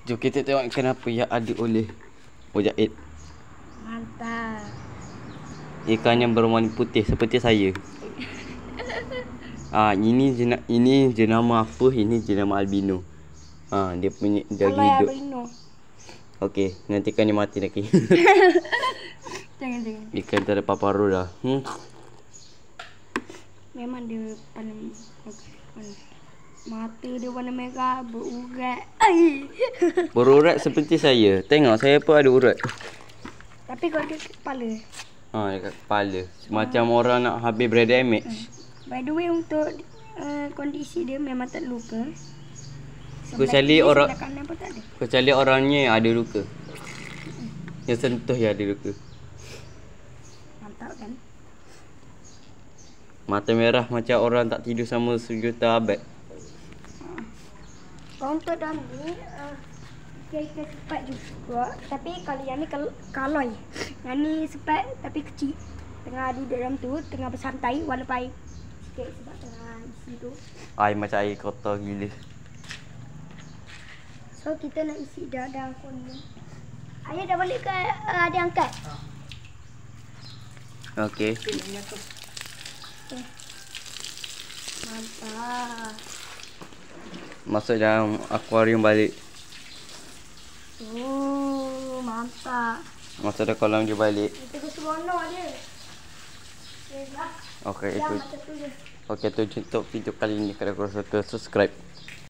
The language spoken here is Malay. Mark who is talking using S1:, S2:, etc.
S1: Jom kita tengok kenapa yang ada oleh Mujaid.
S2: Mantap.
S1: Ikan yang berwarna putih seperti saya. Ini jenama apa? Ini jenama albino. Dia punya dia
S2: Kalau
S1: hidup.
S2: albino.
S1: Okey, nanti ikan ni mati lagi.
S2: Jangan.
S1: Ikan tak ada paparu dah.
S2: Memang dia paling mata dia warna merah, berurat.
S1: Berurat seperti saya. Tengok saya pun ada urat.
S2: Tapi kalau dia kepala.
S1: Dekat kepala. Macam orang nak habis brain damage.
S2: By the way, untuk kondisi dia memang tak luka.
S1: Kecuali orang
S2: Sebelah kanan pun tak ada.
S1: kecuali orangnya yang ada luka. Yang sentuh yang ada luka.
S2: Mantap kan?
S1: Mata merah macam orang tak tidur sama sejuta abad.
S2: Kalau untuk dalam ni, ikan sepat juga. Tapi kalau yang ni kaloi. Yang ni sepat tapi kecil. Tengah duduk dalam tu, tengah bersantai, warna pahit sikit sebab tengah isi tu.
S1: Air macam air kotor gila.
S2: So kita nak isi dalam kolam. Ayah dah balik ke ada angkat?
S1: Okey.
S2: Mantap.
S1: Masuk dalam akuarium balik.
S2: Mantap.
S1: Masuk dalam kolam dia balik.
S2: Itu seronok dia.
S1: Okey,
S2: Dah
S1: itu.
S2: macam tu je.
S1: Okey, tu untuk video kali ini. Kalau korang suka, subscribe.